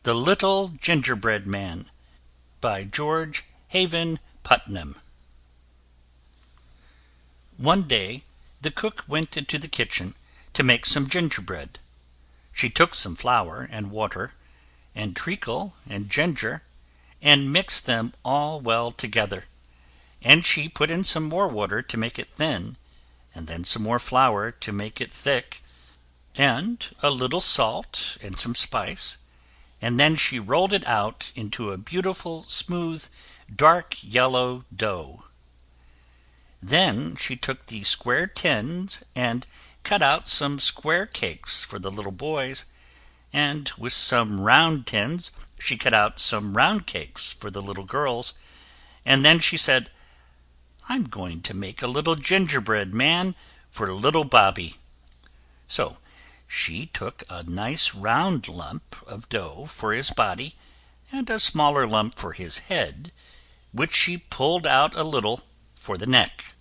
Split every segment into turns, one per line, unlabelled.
The Little Gingerbread Man by George Haven Putnam. One day the cook went into the kitchen to make some gingerbread. She took some flour and water, and treacle and ginger, and mixed them all well together. And she put in some more water to make it thin, and then some more flour to make it thick, and a little salt and some spice, and then she rolled it out into a beautiful, smooth, dark yellow dough. Then she took the square tins and cut out some square cakes for the little boys, and with some round tins she cut out some round cakes for the little girls, and then she said, "I'm going to make a little gingerbread man for little Bobby." So she took a nice round lump of dough for his body, and a smaller lump for his head, which she pulled out a little for the neck.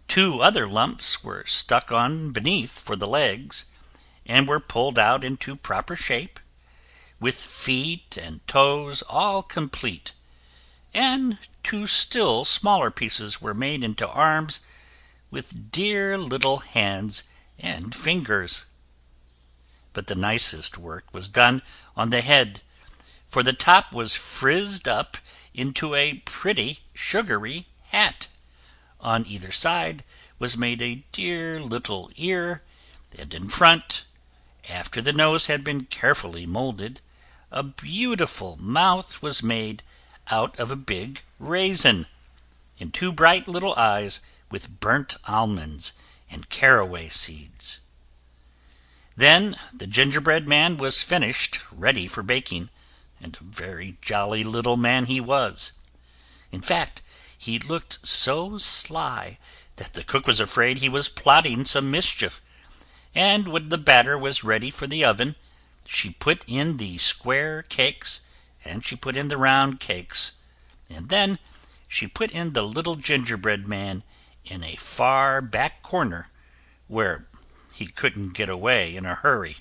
Two other lumps were stuck on beneath for the legs, and were pulled out into proper shape, with feet and toes all complete, and two still smaller pieces were made into arms, with dear little hands and fingers. But the nicest work was done on the head, for the top was frizzed up into a pretty sugary hat. On either side was made a dear little ear, and in front, after the nose had been carefully molded, a beautiful mouth was made out of a big raisin, and two bright little eyes with burnt almonds and caraway seeds. Then the gingerbread man was finished, ready for baking, and a very jolly little man he was. In fact, he looked so sly that the cook was afraid he was plotting some mischief, and when the batter was ready for the oven, she put in the square cakes, and she put in the round cakes, and then she put in the little gingerbread man in a far back corner where he couldn't get away in a hurry.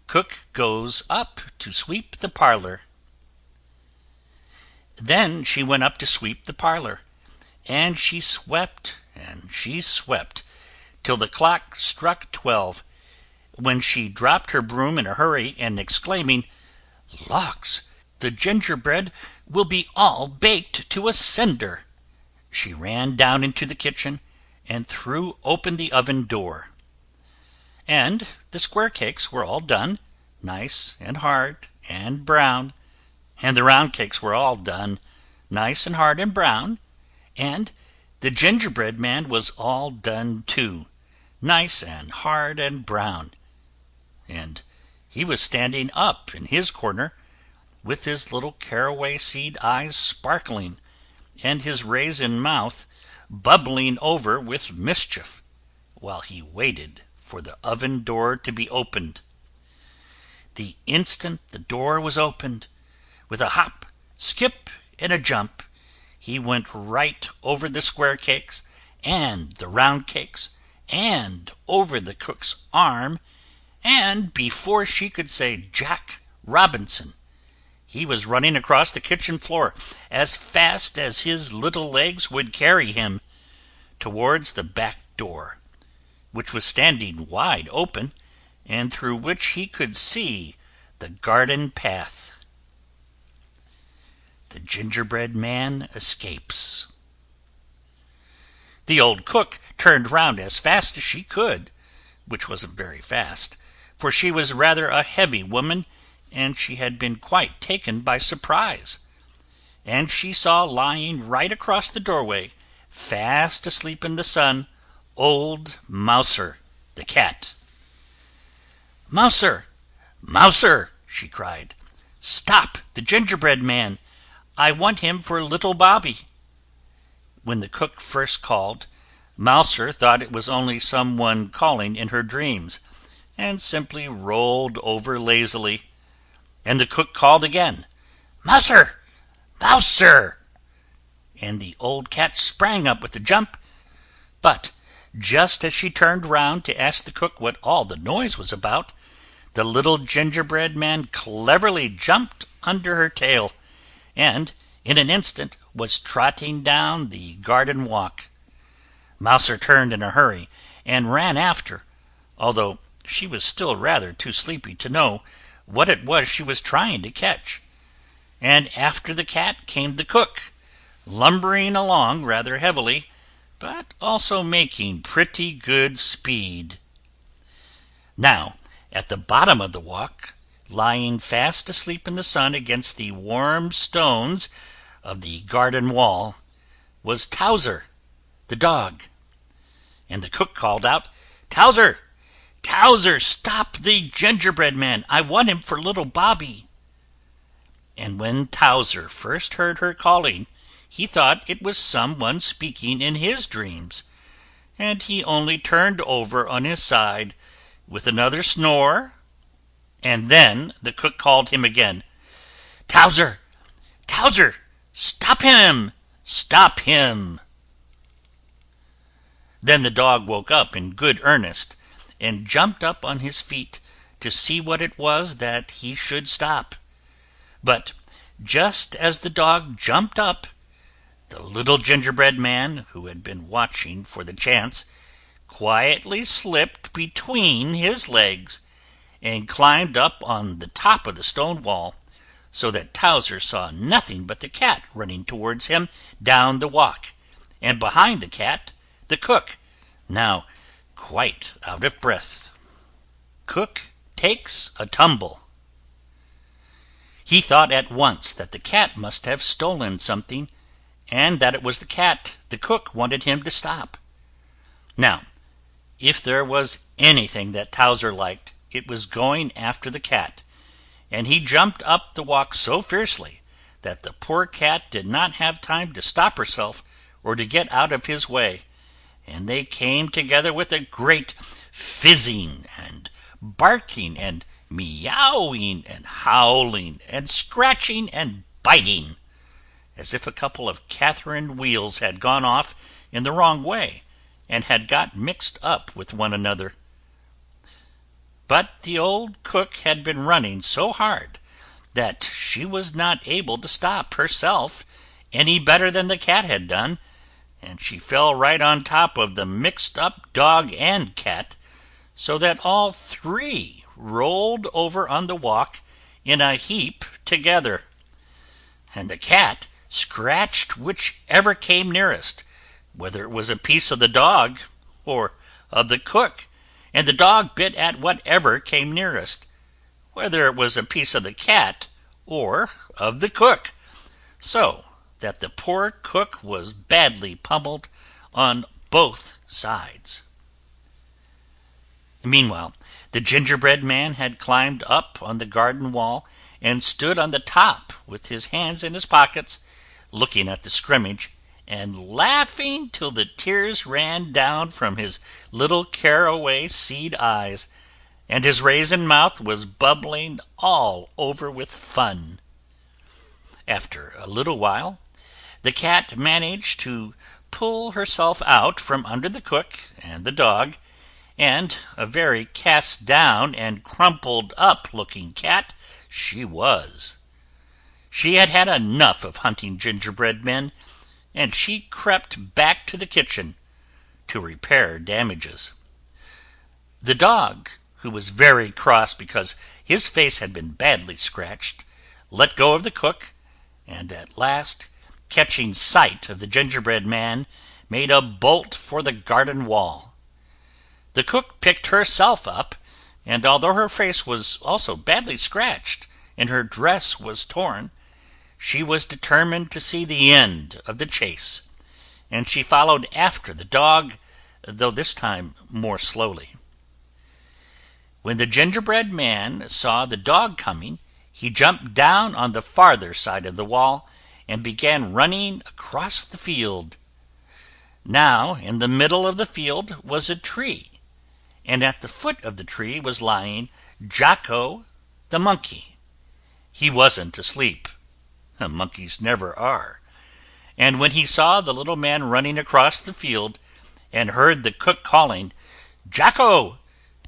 Cook goes up to sweep the parlor. Then she went up to sweep the parlor, and she swept till the clock struck 12, when she dropped her broom in a hurry, and exclaiming, "Lawks, the gingerbread will be all baked to a cinder!" she ran down into the kitchen and threw open the oven door. And the square cakes were all done, nice and hard and brown, and the round cakes were all done, nice and hard and brown, and the gingerbread man was all done too, nice and hard and brown, and he was standing up in his corner, with his little caraway seed eyes sparkling, and his raisin mouth bubbling over with mischief, while he waited for the oven door to be opened. The instant the door was opened, with a hop, skip, and a jump, he went right over the square cakes, and the round cakes, and over the cook's arm, and before she could say Jack Robinson, he was running across the kitchen floor as fast as his little legs would carry him, towards the back door, which was standing wide open, and through which he could see the garden path. The gingerbread man escapes. The old cook turned round as fast as she could, which wasn't very fast, for she was rather a heavy woman, and she had been quite taken by surprise, and she saw lying right across the doorway, fast asleep in the sun, old Mouser, the cat. "Mouser, Mouser!" she cried. "Stop the gingerbread man! I want him for little Bobby." When the cook first called, Mouser thought it was only some one calling in her dreams, and simply rolled over lazily. And the cook called again, "Mouser, Mouser!" and the old cat sprang up with a jump, but just as she turned round to ask the cook what all the noise was about, the little gingerbread man cleverly jumped under her tail, and in an instant was trotting down the garden walk. Mouser turned in a hurry and ran after, although she was still rather too sleepy to know what it was she was trying to catch. And after the cat came the cook, lumbering along rather heavily, but also making pretty good speed. Now, at the bottom of the walk, lying fast asleep in the sun against the warm stones of the garden wall, was Touser, the dog. And the cook called out, "Touser! Touser, stop the gingerbread man! I want him for little Bobby." And when Touser first heard her calling, he thought it was someone speaking in his dreams, and he only turned over on his side with another snore, and then the cook called him again, "Touser! Touser! Stop him! Stop him!" Then the dog woke up in good earnest, and jumped up on his feet to see what it was that he should stop. But just as the dog jumped up, the little gingerbread man, who had been watching for the chance, quietly slipped between his legs and climbed up on the top of the stone wall, so that Touser saw nothing but the cat running towards him down the walk, and behind the cat the cook, now quite out of breath. Cook takes a tumble. He thought at once that the cat must have stolen something, and that it was the cat the cook wanted him to stop. Now, if there was anything that Touser liked, it was going after the cat, and he jumped up the walk so fiercely that the poor cat did not have time to stop herself or to get out of his way, and they came together with a great fizzing and barking and meowing and howling and scratching and biting, as if a couple of Catherine wheels had gone off in the wrong way and had got mixed up with one another. But the old cook had been running so hard that she was not able to stop herself any better than the cat had done, and she fell right on top of the mixed up dog and cat, so that all three rolled over on the walk in a heap together. And the cat scratched whichever came nearest, whether it was a piece of the dog or of the cook, and the dog bit at whatever came nearest, whether it was a piece of the cat or of the cook, so that the poor cook was badly pummeled on both sides. Meanwhile, the gingerbread man had climbed up on the garden wall and stood on the top with his hands in his pockets, looking at the scrimmage, and laughing till the tears ran down from his little caraway seed eyes, and his raisin mouth was bubbling all over with fun. After a little while, the cat managed to pull herself out from under the cook and the dog, and a very cast down and crumpled up looking cat she was. She had had enough of hunting gingerbread men, and she crept back to the kitchen to repair damages. The dog, who was very cross because his face had been badly scratched, let go of the cook, and at last, catching sight of the gingerbread man, made a bolt for the garden wall. The cook picked herself up, and although her face was also badly scratched and her dress was torn, she was determined to see the end of the chase, and she followed after the dog, though this time more slowly. When the gingerbread man saw the dog coming, he jumped down on the farther side of the wall and began running across the field. Now, in the middle of the field was a tree, and at the foot of the tree was lying Jocko the Monkey. He wasn't asleep. Monkeys never are. And when he saw the little man running across the field, and heard the cook calling, "Jocko!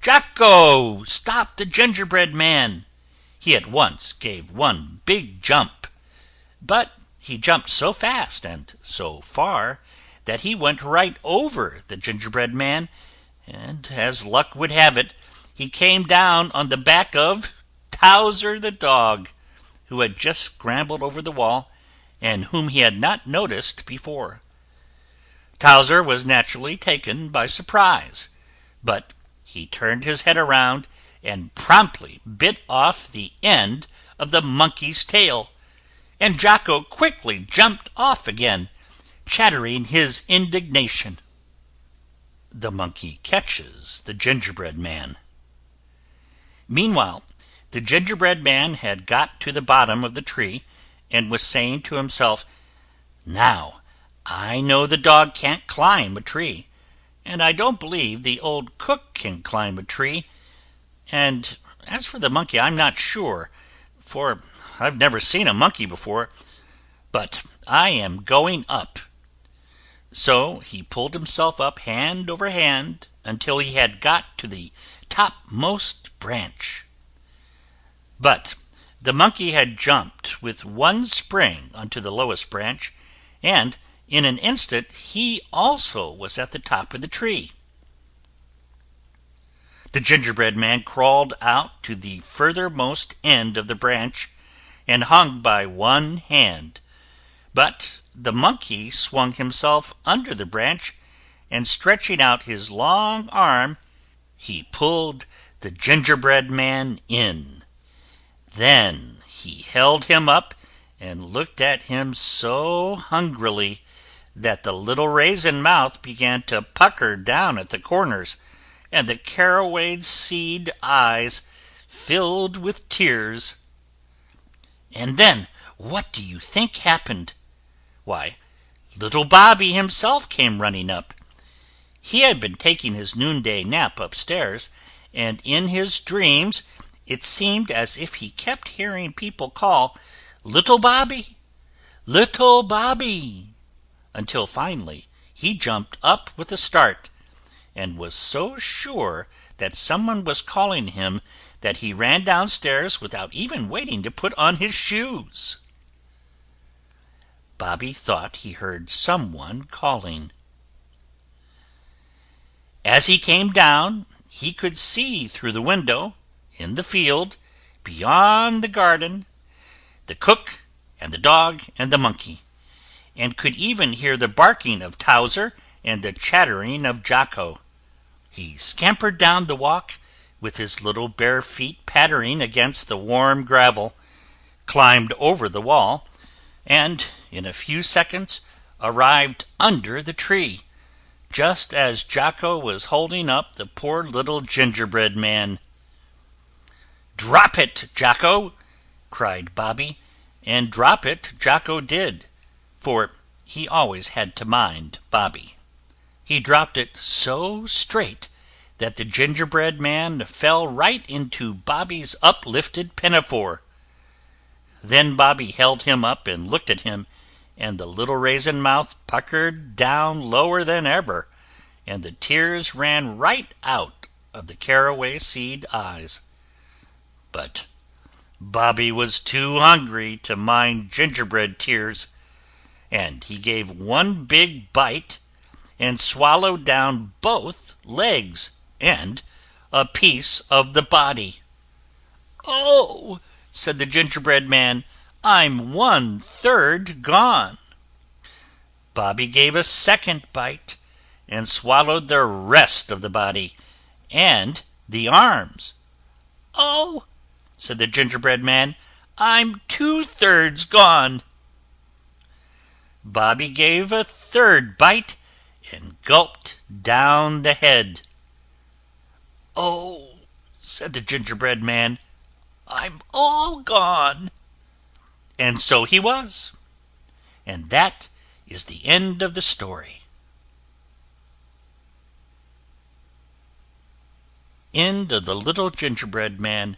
"Jocko, stop the gingerbread man!" He at once gave one big jump, but he jumped so fast and so far that he went right over the gingerbread man, and, as luck would have it, he came down on the back of Touser the dog, who had just scrambled over the wall, and whom he had not noticed before. Touser was naturally taken by surprise, but he turned his head around and promptly bit off the end of the monkey's tail, and Jocko quickly jumped off again, chattering his indignation. The monkey catches the gingerbread man. Meanwhile, the gingerbread man had got to the bottom of the tree and was saying to himself, "Now, I know the dog can't climb a tree, and I don't believe the old cook can climb a tree, and as for the monkey, I'm not sure, for I've never seen a monkey before, but I am going up." So he pulled himself up hand over hand until he had got to the topmost branch. But the monkey had jumped with one spring onto the lowest branch, and in an instant he also was at the top of the tree. The gingerbread man crawled out to the furthermost end of the branch and hung by one hand, but the monkey swung himself under the branch, and stretching out his long arm, he pulled the gingerbread man in. Then he held him up and looked at him so hungrily that the little raisin mouth began to pucker down at the corners, and the caraway seed eyes filled with tears. And then, what do you think happened? Why, little Bobby himself came running up. He had been taking his noonday nap upstairs, and in his dreams it seemed as if he kept hearing people call, "Little Bobby! Little Bobby!" until finally he jumped up with a start, and was so sure that someone was calling him that he ran downstairs without even waiting to put on his shoes. Bobby thought he heard someone calling. As he came down, he could see through the window, in the field, beyond the garden, the cook and the dog and the monkey, and could even hear the barking of Touser and the chattering of Jocko. He scampered down the walk, with his little bare feet pattering against the warm gravel, climbed over the wall, and in a few seconds arrived under the tree, just as Jocko was holding up the poor little gingerbread man. "Drop it, Jocko!" cried Bobby, and drop it Jocko did, for he always had to mind Bobby. He dropped it so straight that the gingerbread man fell right into Bobby's uplifted pinafore. Then Bobby held him up and looked at him, and the little raisin mouth puckered down lower than ever, and the tears ran right out of the caraway seed eyes. But Bobby was too hungry to mind gingerbread tears, and he gave one big bite and swallowed down both legs and a piece of the body. "Oh!" said the gingerbread man, "I'm 1/3 gone." Bobby gave a second bite and swallowed the rest of the body and the arms. "Oh!" said the gingerbread man, "I'm 2/3 gone." Bobby gave a third bite and gulped down the head. "Oh!" said the gingerbread man, "I'm all gone." And so he was. And that is the end of the story. End of The Little Gingerbread Man,